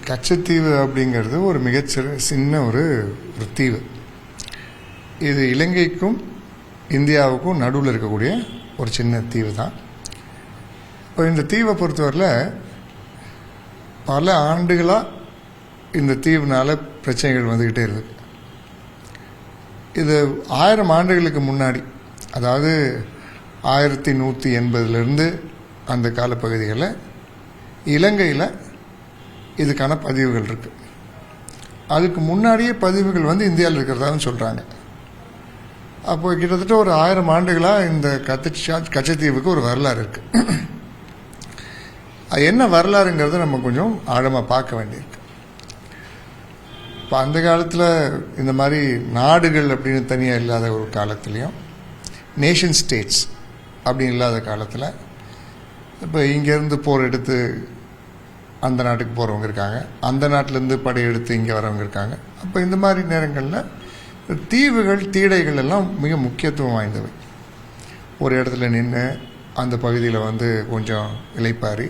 கச்சத்தீவு அப்படிங்கிறது ஒரு சின்ன ஒரு தீவு. இது இலங்கைக்கும் இந்தியாவுக்கும் நடுவில் இருக்கக்கூடிய ஒரு சின்ன தீவு தான். இப்போ இந்த தீவை பொறுத்தவரையில் பல ஆண்டுகளாக இந்த தீவுனால பிரச்சனைகள் வந்துக்கிட்டே இருக்குது. இது 1000 ஆண்டுகளுக்கு முன்னாடி, அதாவது 1180 அந்த காலப்பகுதிகளில் இலங்கையில் இதுக்கான பதிவுகள் இருக்குது. அதுக்கு முன்னாடியே பதிவுகள் இந்தியாவில் இருக்கிறதான்னு சொல்கிறாங்க. அப்போ கிட்டத்தட்ட ஒரு 1000 ஆண்டுகளாக இந்த கச்சத்தீவுக்கு ஒரு வரலாறு இருக்குது. அது என்ன வரலாறுங்கிறத நம்ம கொஞ்சம் ஆழமாக பார்க்க வேண்டியிருக்கு. இப்போ அந்த காலத்தில் இந்த மாதிரி நாடுகள் அப்படின்னு தனியாக இல்லாத ஒரு காலத்துலேயும், நேஷன் ஸ்டேட்ஸ் அப்படின்னு இல்லாத காலத்தில், இப்போ இங்கேருந்து போர் எடுத்து அந்த நாட்டுக்கு போகிறவங்க இருக்காங்க, அந்த நாட்டிலேருந்து படையெடுத்து இங்கே வரவங்க இருக்காங்க. அப்போ இந்த மாதிரி நேரங்களில் தீவுகள், தீடைகள் எல்லாம் மிக முக்கியத்துவம் வாய்ந்தவை. ஒரு இடத்துல நின்று அந்த பகுதியில் கொஞ்சம் இளைப்பாரி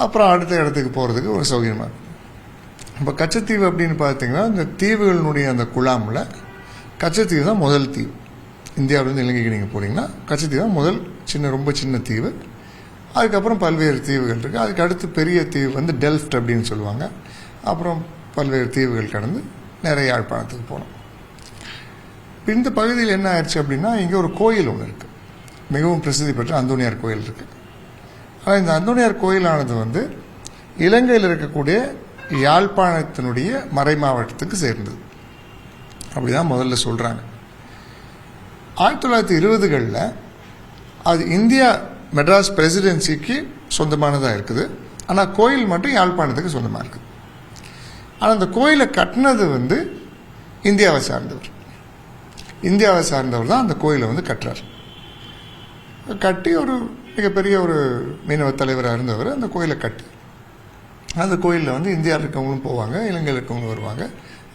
அப்புறம் அடுத்த இடத்துக்கு போகிறதுக்கு ஒரு சௌகரியமாக இருக்கும். இப்போ கச்சத்தீவு அப்படின்னு பார்த்தீங்கன்னா, இந்த தீவுகளினுடைய அந்த குழாமில் கச்சத்தீவு தான் முதல் தீவு. இந்தியாவிலேருந்து இலங்கைக்கு நீங்கள் போனீங்கன்னா கச்சத்தீவு தான் முதல் ரொம்ப சின்ன தீவு. அதுக்கப்புறம் பல்வேறு தீவுகள் இருக்குது. அதுக்கு அடுத்து பெரிய தீவு டெல்ஃப்ட் அப்படின்னு சொல்லுவாங்க. அப்புறம் பல்வேறு தீவுகள் கடந்து நிறைய யாழ்ப்பாணத்துக்கு போனோம். இந்த பகுதியில் என்ன ஆயிடுச்சு அப்படின்னா, இங்கே ஒரு கோயில் ஒன்று இருக்குது, மிகவும் பிரசித்தி பெற்ற அந்தோனியார் கோயில் இருக்குது. ஆனால் இந்த அந்தோனியார் கோயிலானது இலங்கையில் இருக்கக்கூடிய யாழ்ப்பாணத்தினுடைய மறை மாவட்டத்துக்கு சேர்ந்தது. அப்படிதான் முதல்ல சொல்கிறாங்க. 1920களில் அது இந்தியா மெட்ராஸ் பிரசிடென்சிக்கு சொந்தமானதாக இருக்குது. ஆனால் கோயில் மட்டும் யாழ்ப்பாணத்துக்கு சொந்தமாக இருக்குது. ஆனால் அந்த கோயிலை கட்டினது இந்தியாவை சார்ந்தவர். இந்தியாவை சார்ந்தவர் தான் அந்த கோயிலை கட்டுறார். கட்டி ஒரு மிகப்பெரிய ஒரு மீனவ தலைவராக இருந்தவர் அந்த கோயிலை கட்டி, அந்த கோயிலில் இந்தியாவில் இருக்கவங்களும் போவாங்க, இலங்கையில் இருக்கவங்களும் வருவாங்க.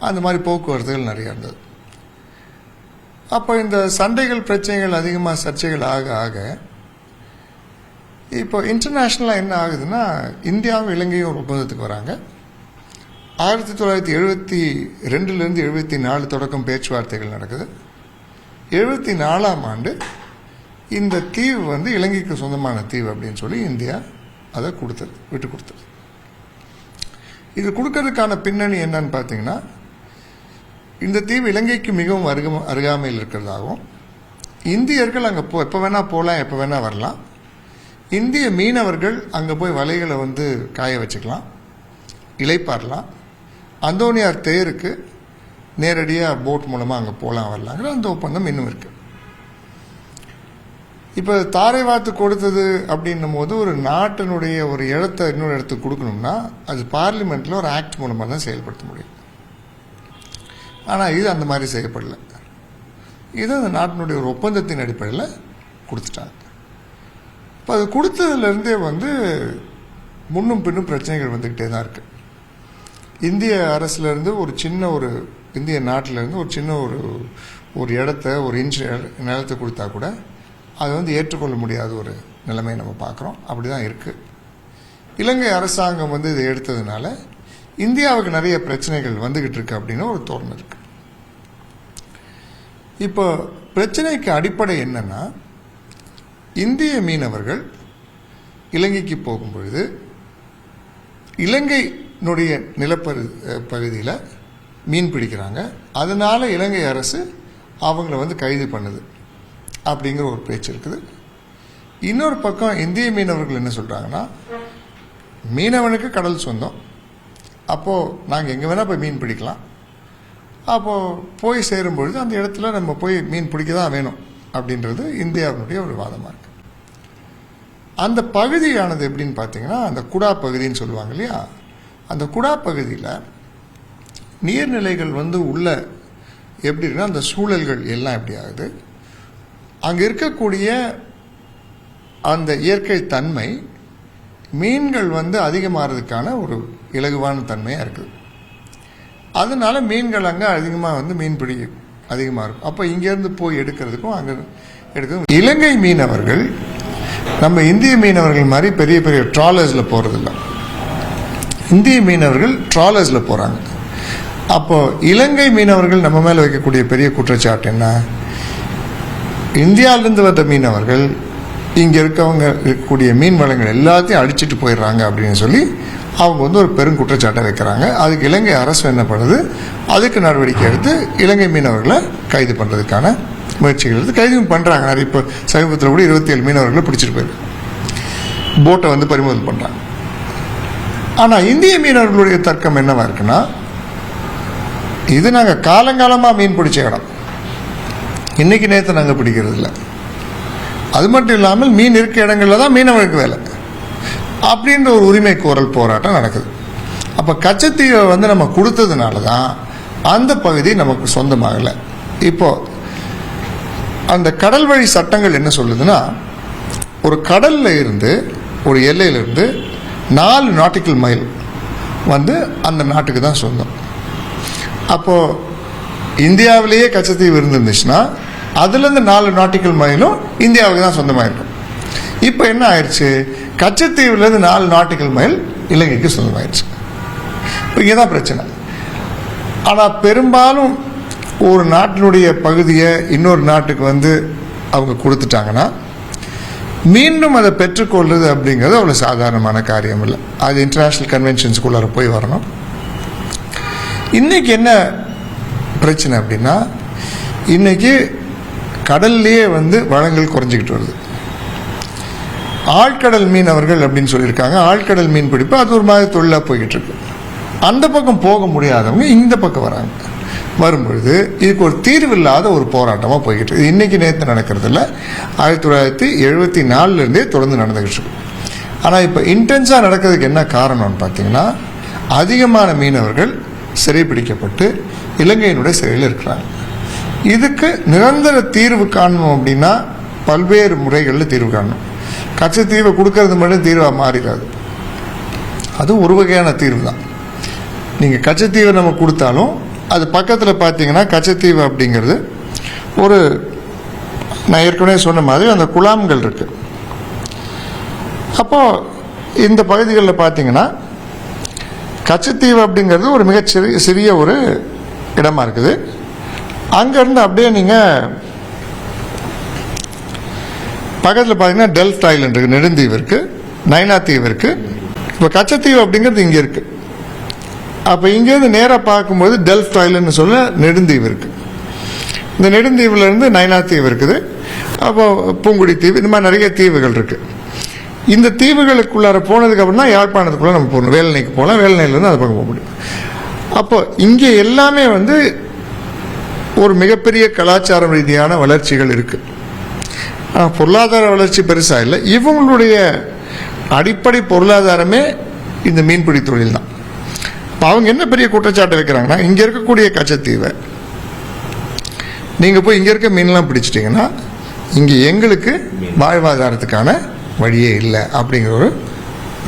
அந்த மாதிரி போக்குவரத்துகள் நிறையா இருந்தது. அப்போ இந்த சண்டைகள், பிரச்சனைகள் அதிகமாக, சர்ச்சைகள் ஆக ஆக இப்போ இன்டர்நேஷ்னலாக என்ன ஆகுதுன்னா, இந்தியாவும் இலங்கையும் ஒரு ஒப்பந்தத்துக்கு வராங்க. 1972 74 தொடக்கம் பேச்சுவார்த்தைகள் நடக்குது. 74ஆம் ஆண்டு இந்த தீவு இலங்கைக்கு சொந்தமான தீவு அப்படின்னு சொல்லி இந்தியா அதை விட்டு கொடுத்தது. இது கொடுக்கறதுக்கான பின்னணி என்னன்னு பார்த்தீங்கன்னா, இந்த தீவு இலங்கைக்கு மிகவும் அருகாமையில் இருக்கிறதாகவும், இந்தியர்கள் அங்கே எப்போ வேணால் போகலாம், எப்போ வேணால் வரலாம். இந்திய மீனவர்கள் அங்கே போய் வலைகளை காய வச்சுக்கலாம், இளைப்பாறலாம். அந்தோனியார் தேருக்கு நேரடியாக போட் மூலமாக அங்கே போகலாம், வரலாங்கிற அந்த ஒப்பந்தம் இன்னும் இருக்குது. இப்போ தாரை வாத்து கொடுத்தது அப்படின்னும் போது, ஒரு நாட்டினுடைய ஒரு இடத்தை இன்னொரு இடத்துக்கு கொடுக்கணும்னா அது பார்லிமெண்ட்டில் ஒரு ஆக்ட் மூலமாக தான் செயல்படுத்த முடியும். ஆனால் இது அந்த மாதிரி செய்யப்படலை. இது அந்த நாட்டினுடைய ஒரு ஒப்பந்தத்தின் அடிப்படையில் கொடுத்துட்டாங்க. இப்போ அது கொடுத்ததுலேருந்தே முன்னும் பின்னும் பிரச்சனைகள் வந்துக்கிட்டே தான் இருக்குது. இந்திய அரசுலேருந்து இந்திய நாட்டிலேருந்து ஒரு சின்ன ஒரு இடத்த, ஒரு இன்ச் நிலத்தை கொடுத்தா கூட அது ஏற்றுக்கொள்ள முடியாத ஒரு நிலைமையை நம்ம பார்க்குறோம். அப்படி தான் இருக்குது. இலங்கை அரசாங்கம் இதை எடுத்ததுனால இந்தியாவுக்கு நிறைய பிரச்சனைகள் வந்துக்கிட்டு இருக்கு அப்படின்னு ஒரு தோரணை இருக்கு. இப்போ பிரச்சனைக்கு அடிப்படை என்னன்னா, இந்திய மீனவர்கள் இலங்கைக்கு போகும்பொழுது இலங்கையினுடைய பகுதியில் மீன் பிடிக்கிறாங்க. அதனால இலங்கை அரசு அவங்கள கைது பண்ணுது அப்படிங்கிற ஒரு பேச்சு இருக்குது. இன்னொரு பக்கம் இந்திய மீனவர்கள் என்ன சொல்கிறாங்கன்னா, மீனவனுக்கு கடல் சொந்தம், அப்போது நாங்கள் எங்கே வேணால் போய் மீன் பிடிக்கலாம், அப்போது போய் சேரும்பொழுது அந்த இடத்துல நம்ம போய் மீன் பிடிக்க தான் வேணும் அப்படின்றது இந்தியாவினுடைய ஒரு வாதமாக இருக்குது. அந்த பகுதியானது எப்படின்னு பார்த்தீங்கன்னா, அந்த குடா பகுதின்னு சொல்லுவாங்க இல்லையா, அந்த குடா பகுதியில் நீர்நிலைகள் உள்ள எப்படி இருக்குன்னா, அந்த சூழல்கள் எல்லாம் எப்படி ஆகுது, அங்கே இருக்கக்கூடிய அந்த இயற்கை தன்மை மீன்கள் அதிகமாகிறதுக்கான ஒரு இலகுவான தன்மையாக இருக்குது. அதனால மீன்கள் அங்கே அதிகமாக மீன் பிடி அதிகமாக இருக்கும். அப்போ இங்கேருந்து போய் எடுக்கிறதுக்கும் அங்கே எடுக்கிறதுக்கும் இலங்கை மீனவர்கள் நம்ம இந்திய மீனவர்கள் மாதிரி பெரிய பெரிய ட்ராலர்ஸில் போகிறதில்ல. இந்திய மீனவர்கள் ட்ராலர்ஸில் போகிறாங்க. அப்போது இலங்கை மீனவர்கள் நம்ம மேலே வைக்கக்கூடிய பெரிய குற்றச்சாட்டு என்ன? இந்தியாவிலேருந்து வந்த மீனவர்கள் இங்கே இருக்கக்கூடிய மீன் வளங்கள் எல்லாத்தையும் அடிச்சுட்டு போயிடுறாங்க அப்படின்னு சொல்லி அவங்க வந்து ஒரு பெருங்குற்றச்சாட்டை வைக்கிறாங்க. அதுக்கு இலங்கை அரசு என்ன பண்ணுது? அதுக்கு நடவடிக்கை எடுத்து இலங்கை மீனவர்களை கைது பண்ணுறதுக்கான முயற்சிகள் எடுத்து கைதும் பண்ணுறாங்க. நிறைய இப்போ சமீபத்தில் கூட 27 மீனவர்களை பிடிச்சிட்டு போயிருக்கு, போட்டை வந்து பறிமுதல் பண்ணுறாங்க. ஆனால் இந்திய மீனவர்களுடைய தர்க்கம் என்னவா இருக்குன்னா, இது நாங்கள் காலங்காலமாக மீன் பிடிச்ச இடம், இன்னைக்கு நேற்று நாங்கள் பிடிக்கிறது இல்லை. அது மட்டும் இல்லாமல் மீன் இருக்க இடங்களில் தான் மீனவர்களுக்கு வேலை அப்படின்ற ஒரு உரிமை கோரல் போராட்டம் நடக்குது. அப்போ கச்சத்தீவை வந்து நம்ம கொடுத்ததுனால தான் அந்த பகுதி நமக்கு சொந்தமாகலை. இப்போது அந்த கடல் வழி சட்டங்கள் என்ன சொல்லுதுன்னா, ஒரு கடலில் இருந்து ஒரு எல்லையிலிருந்து 4 நாட்டிக்கல் மைல் வந்து அந்த நாட்டுக்கு தான் சொந்தம். அப்போது இந்தியாவிலேயே கச்சத்தீவு இருந்துருந்துச்சுன்னா அதுலேருந்து 4 நாட்டிக்கல் மைலும் இந்தியாவுக்கு தான் சொந்தமாக இருக்கும். இப்போ என்ன ஆயிடுச்சு? கச்சத்தீவுலேருந்து 4 நாட்டிக்கல் மைல் இலங்கைக்கு சொந்தமாயிடுச்சு. இப்போ இங்கே தான் பிரச்சனை. ஆனால் பெரும்பாலும் ஒரு நாட்டினுடைய பகுதியை இன்னொரு நாட்டுக்கு வந்து அவங்க கொடுத்துட்டாங்கன்னா மீண்டும் அதை பெற்றுக்கொள்வது அப்படிங்கிறது அவ்வளோ சாதாரணமான காரியம் இல்லை. அது இன்டர்நேஷ்னல் கன்வென்ஷன்ஸ்குள்ளார போய் வரணும். இன்றைக்கி என்ன பிரச்சனை அப்படின்னா, இன்றைக்கி கடல்லையே வந்து வளங்கள் குறைஞ்சிக்கிட்டு வருது. ஆழ்கடல் மீனவர்கள் அப்படின்னு சொல்லியிருக்காங்க. ஆழ்கடல் மீன் பிடிப்பு அது ஒரு மாதிரி தொழிலாக போய்கிட்டு இருக்கு. அந்த பக்கம் போக முடியாதவங்க இந்த பக்கம் வராங்க. வரும்பொழுது இதுக்கு ஒரு தீர்வு இல்லாத ஒரு போராட்டமாக போய்கிட்டு இருக்கு. இன்றைக்கி நேற்று நடக்கிறதில்ல, 1974 தொடர்ந்து நடந்துக்கிட்டு இருக்கு. ஆனால் இப்போ இன்டென்ஸாக நடக்கிறதுக்கு என்ன காரணம்னு பார்த்தீங்கன்னா, அதிகமான மீனவர்கள் சிறைப்பிடிக்கப்பட்டு இலங்கையினுடைய சிறையில் இருக்கிறாங்க. இதுக்கு நிரந்தர தீர்வு காணணும் அப்படின்னா பல்வேறு முறைகளில் தீர்வு காணணும். கச்சத்தீவை கொடுக்கறது மட்டும் தீர்வாக மாறிடாது. அது ஒரு வகையான தீர்வு தான். நீங்கள் கச்சத்தீவை நம்ம கொடுத்தாலும் அது பக்கத்தில் பார்த்தீங்கன்னா கச்சத்தீவு அப்படிங்கிறது ஒரு, நான் ஏற்கனவே சொன்ன மாதிரி அந்த குழாம்கள் இருக்குது. அப்போது இந்த பகுதிகளில் பார்த்தீங்கன்னா கச்சத்தீவு அப்படிங்கிறது ஒரு சிறிய ஒரு இடமா இருக்குது. அங்கேருந்து அப்படியே நீங்கள் பக்கத்தில் பார்த்தீங்கன்னா டெல்ஃப்ட் ஐலண்ட் இருக்குது, நெடுந்தீவு இருக்குது, நைனா தீவு இருக்குது. இப்போ கச்சத்தீவு அப்படிங்கிறது இங்கே இருக்குது. அப்போ இங்கேருந்து நேராக பார்க்கும்போது டெல்ஃப்ட் ஐலண்ட்னு சொல்ல நெடுந்தீவு இருக்குது. இந்த நெடுந்தீவுலேருந்து நைனா தீவு இருக்குது. அப்போ பூங்குடி தீவு, இந்த மாதிரி நிறைய தீவுகள் இருக்குது. இந்த தீவுகளுக்குள்ளார போனதுக்கப்புறம் தான் யாழ்ப்பாணத்துக்குள்ளே நம்ம போகணும். வேலனைக்கு போகலாம், வேலனையிலேருந்து அது பக்கம் போக முடியும். அப்போ இங்கே எல்லாமே வந்து ஒரு மிகப்பெரிய கலாச்சாரம் ரீதியான வளர்ச்சிகள் இருக்குது. பொருளாதார வளர்ச்சி பெருசாக இல்லை. இவங்களுடைய அடிப்படை பொருளாதாரமே இந்த மீன்பிடி தொழில் தான். இப்போ அவங்க என்ன பெரிய குற்றச்சாட்டு வைக்கிறாங்கன்னா, இங்கே இருக்கக்கூடிய கச்சத்தீவை நீங்கள் போய் இங்கே இருக்க மீன்லாம் பிடிச்சிட்டிங்கன்னா இங்கே எங்களுக்கு வாழ்வாதாரத்துக்கான வழியே இல்லை அப்படிங்கிற ஒரு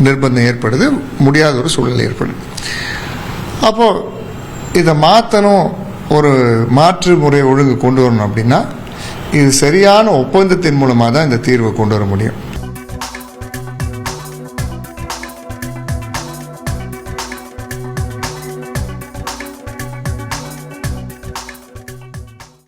நிர்பந்தம் ஏற்படுது, முடியாத ஒரு சூழ்நிலை ஏற்படுது. அப்போது இதை மாற்றணும், ஒரு மாற்று முறை ஒழுங்கு கொண்டு வரணும் அப்படின்னா இது சரியான ஒப்பந்தத்தின் மூலமாக தான் இந்த தீர்வை கொண்டு வர முடியும்.